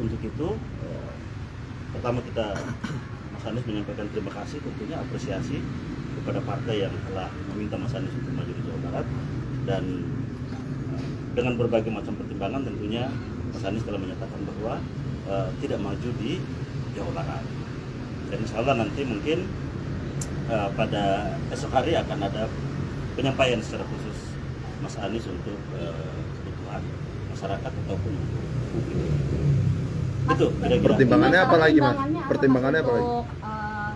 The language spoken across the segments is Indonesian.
Untuk itu pertama kita Mas Anies menyampaikan terima kasih, tentunya apresiasi kepada partai yang telah meminta Mas Anies untuk maju di Jawa Barat, dan dengan berbagai macam pertimbangan tentunya Mas Anies telah menyatakan bahwa tidak maju di Jawa Barat. Dan insya Allah nanti mungkin pada esok hari akan ada penyampaian secara khusus Mas Anies untuk kebutuhan masyarakat ataupun publik. Itu kira-kira. Pertimbangannya apa lagi, Mas? Pertimbangannya apa lagi? Untuk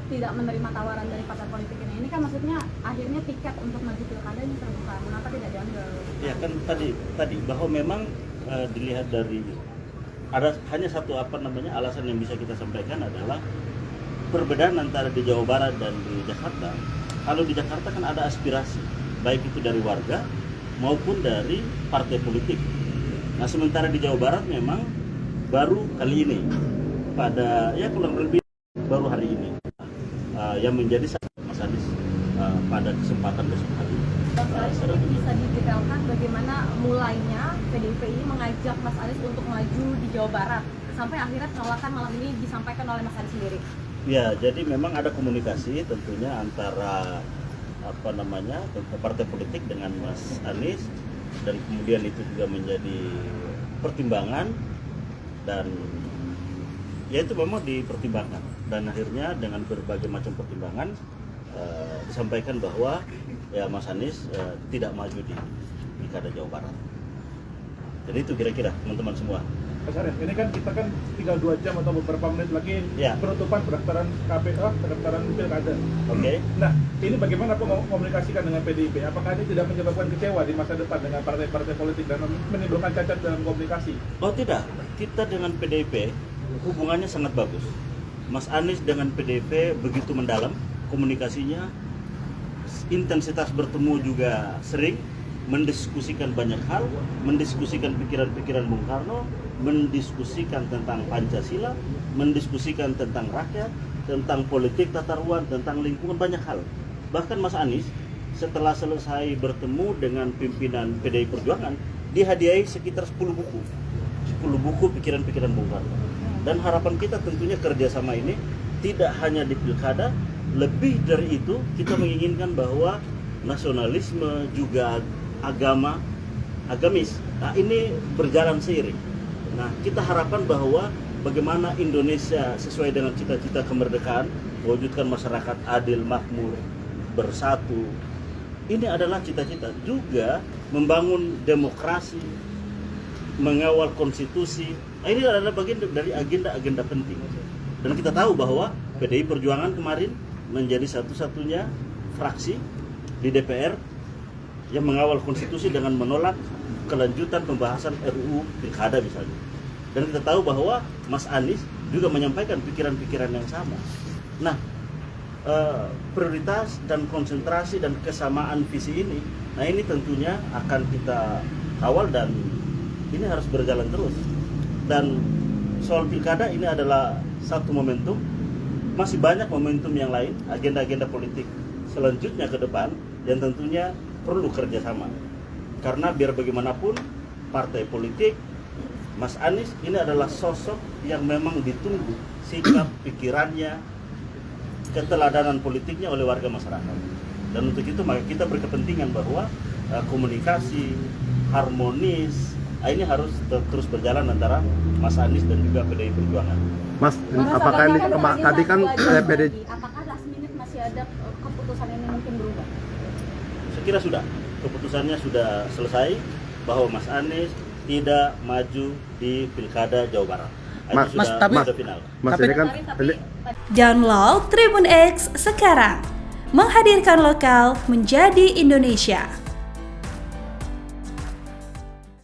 tidak menerima tawaran dari partai politik ini kan maksudnya akhirnya tiket untuk maju pilkada ini terbuka. Mengapa tidak diambil? Ya kan tadi bahwa memang dilihat dari ada hanya satu alasan yang bisa kita sampaikan adalah perbedaan antara di Jawa Barat dan di Jakarta. Kalau di Jakarta kan ada aspirasi baik itu dari warga maupun dari partai politik. Nah, sementara di Jawa Barat memang baru kali ini pada kurang lebih baru hari ini yang menjadi Mas Anies pada kesempatan besok hari. Bisa didetailkan bagaimana mulainya PDIP ini mengajak Mas Anies untuk maju di Jawa Barat sampai akhirnya penolakan malam ini disampaikan oleh Mas Anies sendiri. Ya, jadi memang ada komunikasi tentunya antara partai politik dengan Mas Anies, dan kemudian itu juga menjadi pertimbangan, dan ya itu memang dipertimbangkan, dan akhirnya dengan berbagai macam pertimbangan disampaikan bahwa ya Mas Anies tidak maju di Pilkada Jawa Barat. Jadi itu kira-kira teman-teman semua. Mas Arief, ini kan kita tinggal 2 jam atau beberapa menit lagi penutupan pendaftaran pendaftaran pilkada. Oke. Nah, ini bagaimana komunikasikan dengan PDIP? Apakah ini tidak menyebabkan kecewa di masa depan dengan partai-partai politik dan menimbulkan cacat dalam komunikasi? Oh tidak, kita dengan PDIP hubungannya sangat bagus. Mas Anies dengan PDIP begitu mendalam komunikasinya, intensitas bertemu juga sering, mendiskusikan banyak hal, mendiskusikan pikiran-pikiran Bung Karno, mendiskusikan tentang Pancasila, mendiskusikan tentang rakyat, tentang politik tata ruang, tentang lingkungan, banyak hal. Bahkan Mas Anies setelah selesai bertemu dengan pimpinan PDI Perjuangan, dihadiahi sekitar 10 buku pikiran-pikiran Bung Karno. Dan harapan kita tentunya kerjasama ini tidak hanya di pilkada, lebih dari itu kita menginginkan bahwa nasionalisme juga agamis, nah ini berjalan seiring. Nah, kita harapkan bahwa bagaimana Indonesia sesuai dengan cita-cita kemerdekaan, mewujudkan masyarakat adil, makmur, bersatu. Ini adalah cita-cita juga membangun demokrasi, mengawal konstitusi. Nah, ini adalah bagian dari agenda-agenda penting. Dan kita tahu bahwa PDI Perjuangan kemarin menjadi satu-satunya fraksi di DPR yang mengawal konstitusi dengan menolak kelanjutan pembahasan RUU Pilkada misalnya. Dan kita tahu bahwa Mas Anies juga menyampaikan pikiran-pikiran yang sama. Nah, prioritas dan konsentrasi dan kesamaan visi ini, nah ini tentunya akan kita kawal dan ini harus berjalan terus. Dan soal pilkada ini adalah satu momentum, masih banyak momentum yang lain, agenda-agenda politik selanjutnya ke depan yang tentunya perlu kerjasama. Karena biar bagaimanapun partai politik, Mas Anies ini adalah sosok yang memang ditunggu sikap, pikirannya, keteladanan politiknya oleh warga masyarakat. Dan untuk itu maka kita berkepentingan bahwa komunikasi harmonis ini harus terus berjalan antara Mas Anies dan juga PDI Perjuangan. Mas, apakah ini tadi kan PDI? Apakah last minute masih ada keputusan ini mungkin berubah? Saya kira sudah, keputusannya sudah selesai bahwa Mas Anies tidak maju di Pilkada Jawa Barat. Sudah final. Mas ini kan Download Tribun X sekarang, menghadirkan lokal menjadi Indonesia.